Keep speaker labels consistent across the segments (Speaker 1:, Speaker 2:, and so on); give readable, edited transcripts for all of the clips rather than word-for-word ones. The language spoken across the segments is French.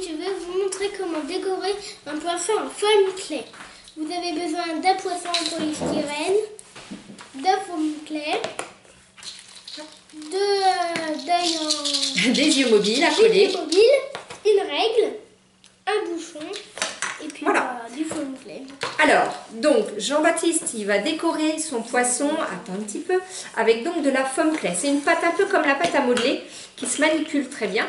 Speaker 1: je vais vous montrer comment décorer un poisson en foam clay. Vous avez besoin d'un poisson en polystyrène, d'un foam clay,
Speaker 2: des yeux mobiles à coller,
Speaker 1: une règle, un bouchon et puis
Speaker 2: voilà.
Speaker 1: Du foam clay.
Speaker 2: Alors, donc Jean-Baptiste, il va décorer son poisson, attends un petit peu, avec donc de la foam clay. C'est une pâte un peu comme la pâte à modeler qui se manipule très bien.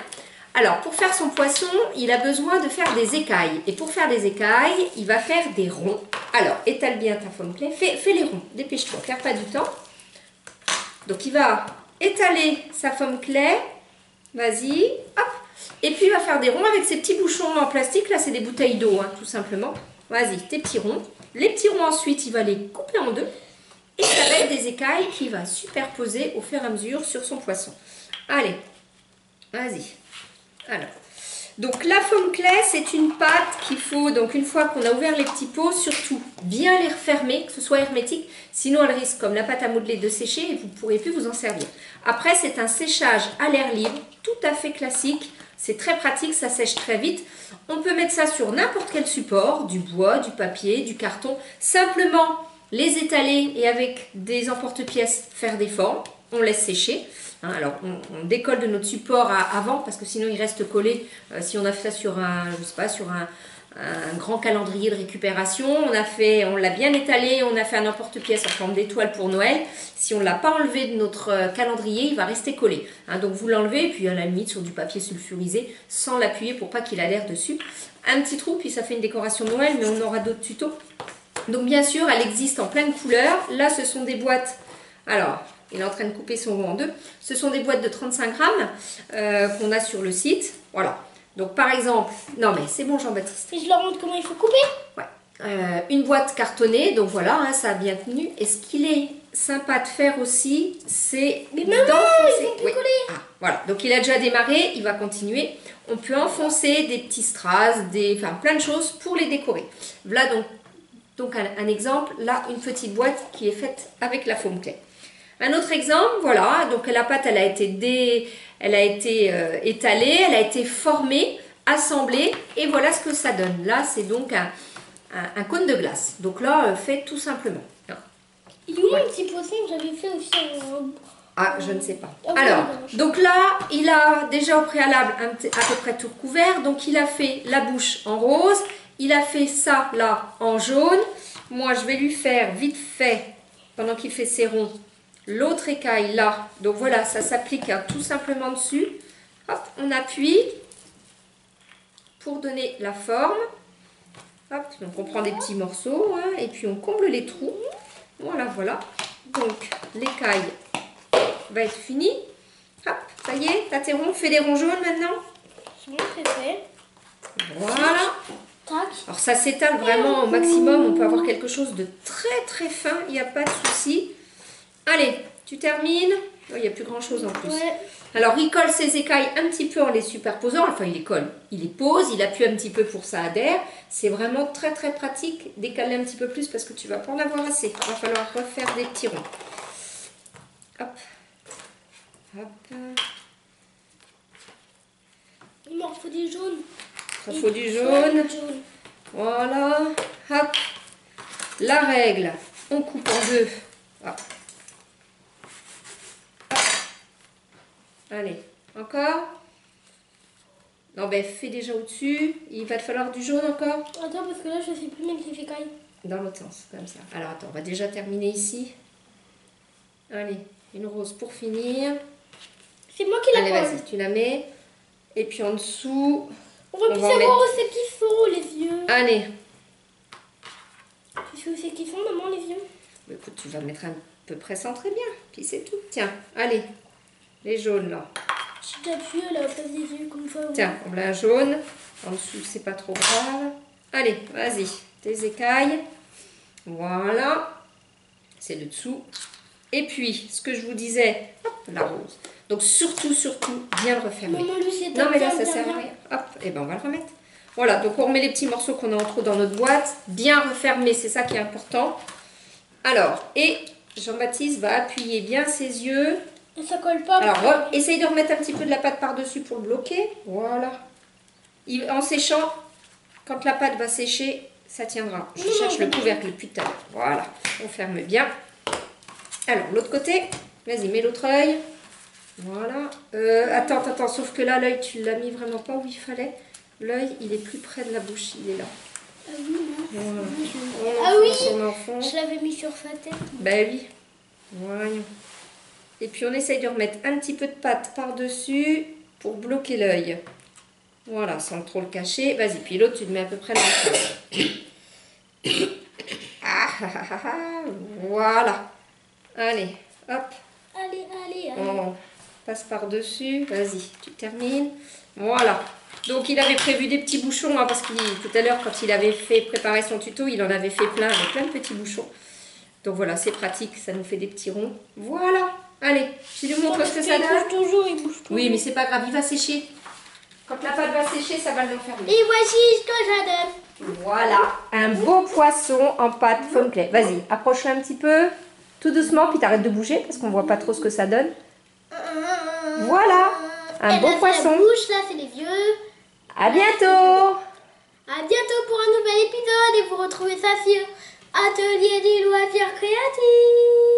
Speaker 2: Alors, pour faire son poisson, il a besoin de faire des écailles. Et pour faire des écailles, il va faire des ronds. Alors, étale bien ta foam clay, fais les ronds, dépêche-toi, perds pas du temps. Donc, il va étaler sa foam clay, vas-y, hop. Et puis, il va faire des ronds avec ses petits bouchons en plastique. Là, c'est des bouteilles d'eau, hein, tout simplement. Vas-y, tes petits ronds. Les petits ronds, ensuite, il va les couper en deux. Et ça va être des écailles qu'il va superposer au fur et à mesure sur son poisson. Allez, vas-y. Alors, donc la foam clay, c'est une pâte qu'il faut, donc une fois qu'on a ouvert les petits pots, surtout bien les refermer, que ce soit hermétique, sinon elle risque, comme la pâte à modeler, de sécher et vous ne pourrez plus vous en servir. Après, c'est un séchage à l'air libre, tout à fait classique, c'est très pratique, ça sèche très vite. On peut mettre ça sur n'importe quel support, du bois, du papier, du carton, simplement les étaler et avec des emporte-pièces faire des formes, on laisse sécher. Alors, on décolle de notre support avant parce que sinon il reste collé. Si on a fait ça sur un, je sais pas, sur un grand calendrier de récupération, on l'a bien étalé, on a fait un emporte-pièce en forme d'étoile pour Noël. Si on ne l'a pas enlevé de notre calendrier, il va rester collé. Donc vous l'enlevez et puis à la limite sur du papier sulfurisé sans l'appuyer pour pas qu'il adhère dessus. Un petit trou, puis ça fait une décoration de Noël, mais on aura d'autres tutos. Donc bien sûr, elle existe en plein de couleurs. Là, ce sont des boîtes. Alors, il est en train de couper son rond en deux. Ce sont des boîtes de 35 grammes qu'on a sur le site. Voilà. Donc par exemple, non mais c'est bon Jean-Baptiste.
Speaker 1: Et je leur montre comment il faut couper.
Speaker 2: Ouais. Une boîte cartonnée, donc voilà, hein, ça a bien tenu. Et ce qu'il est sympa de faire aussi, c'est
Speaker 1: d'enfoncer. Oui.
Speaker 2: Voilà, donc il a déjà démarré, il va continuer. On peut enfoncer des petits strass, enfin plein de choses pour les décorer. Voilà donc un exemple, là une petite boîte qui est faite avec la foam clay. Un autre exemple, voilà, donc la pâte elle a été étalée, elle a été formée, assemblée et voilà ce que ça donne. Là c'est donc un cône de glace. Donc là, fait tout simplement.
Speaker 1: Il est où le petit poisson que j'avais fait aussi
Speaker 2: Ah, je ne sais pas. Alors, donc là, il a déjà au préalable à peu près tout recouvert. Donc il a fait la bouche en rose, il a fait ça là en jaune. Moi, je vais lui faire vite fait, pendant qu'il fait ses ronds, l'autre écaille là. Donc voilà, ça s'applique tout simplement dessus. Hop, on appuie pour donner la forme. Hop, donc on prend des petits morceaux hein, et puis on comble les trous. Voilà, voilà. Donc l'écaille va être finie. Hop, ça y est, t'as tes ronds. Fais des ronds jaunes maintenant.
Speaker 1: C'est bon, c'est fait.
Speaker 2: Voilà.
Speaker 1: Tac.
Speaker 2: Alors ça s'étale vraiment au maximum. On peut avoir quelque chose de très très fin. Il n'y a pas de souci. Allez, tu termines. Il n'y a plus grand chose en plus.
Speaker 1: Ouais.
Speaker 2: Alors il colle ses écailles un petit peu en les superposant. Enfin il les colle. Il les pose, il appuie un petit peu pour que ça adhère. C'est vraiment très très pratique. Décaler un petit peu plus parce que tu vas pas en avoir assez. Il va falloir refaire des petits ronds. Hop. Hop.
Speaker 1: Il m'en faut du jaune.
Speaker 2: Il faut du jaune. Voilà. Hop. La règle, on coupe en deux. Hop. Hop. Allez, encore. Non, ben fais déjà au-dessus. Il va te falloir du jaune encore.
Speaker 1: Attends, parce que là, je sais plus mettre les écailles.
Speaker 2: Dans l'autre sens, comme ça. Alors attends, on va déjà terminer ici. Allez, une rose pour finir.
Speaker 1: C'est moi qui la
Speaker 2: Allez,
Speaker 1: colle.
Speaker 2: vas-y, tu la mets. Et puis en dessous...
Speaker 1: On va plus savoir où c'est qu'ils sont, les yeux.
Speaker 2: Allez.
Speaker 1: Tu sais où c'est qu'ils sont, maman, les yeux?
Speaker 2: Écoute, tu vas mettre à peu près centré bien. Puis c'est tout. Tiens, allez. Les jaunes, là.
Speaker 1: Je t'appuie à la place des yeux, comme ça.
Speaker 2: Tiens, on a un jaune. En dessous, c'est pas trop grave. Allez, vas-y. Tes écailles. Voilà. C'est le dessous. Et puis, ce que je vous disais, hop, la rose. Donc surtout, bien le refermer.
Speaker 1: Maman, lui, c'est
Speaker 2: non, mais là, ça sert à rien. Hop, et ben on va le remettre. Voilà, donc on remet les petits morceaux qu'on a en trop dans notre boîte. Bien refermer, c'est ça qui est important. Alors, et Jean-Baptiste va appuyer bien ses yeux.
Speaker 1: Et ça colle pas.
Speaker 2: Alors, essaye de remettre un petit peu de la pâte par-dessus pour le bloquer. Voilà. En séchant, quand la pâte va sécher, ça tiendra. Je cherche le couvercle depuis tout à l'heure. Voilà, on ferme bien. Alors, l'autre côté, vas-y, mets l'autre œil. Voilà. Attends, sauf que là, l'œil, tu l'as mis vraiment pas où il fallait. L'œil, il est plus près de la bouche, il est là.
Speaker 1: Ah oui, non.
Speaker 2: Voilà.
Speaker 1: Ah oui,
Speaker 2: Son enfant.
Speaker 1: je l'avais mis sur sa tête.
Speaker 2: Ben oui. Voyons. Et puis, on essaye de remettre un petit peu de pâte par-dessus pour bloquer l'œil. Voilà, sans trop le cacher. Vas-y, puis l'autre, tu le mets à peu près dans le fond. Voilà. Allez, hop.
Speaker 1: Allez.
Speaker 2: On passe par-dessus. Vas-y, tu termines. Voilà. Donc, il avait prévu des petits bouchons, hein, parce que tout à l'heure, quand il avait préparé son tuto, il en avait fait plein, avec plein de petits bouchons. Donc, voilà, c'est pratique. Ça nous fait des petits ronds. Voilà. Allez, je lui montre ce que ça donne.
Speaker 1: Il bouge toujours.
Speaker 2: Oui, mais c'est pas grave, il va sécher. Quand la pâte va sécher, ça va l'enfermer.
Speaker 1: Et voici ce que ça donne.
Speaker 2: Voilà, un beau poisson en pâte faume clair. Vas-y, approche-le un petit peu, tout doucement, puis t'arrêtes de bouger parce qu'on voit pas trop ce que ça donne. Voilà, un beau poisson.
Speaker 1: La bouche, là, c'est les vieux.
Speaker 2: À bientôt.
Speaker 1: À bientôt pour un nouvel épisode et vous retrouvez ça sur Atelier des loisirs créatifs.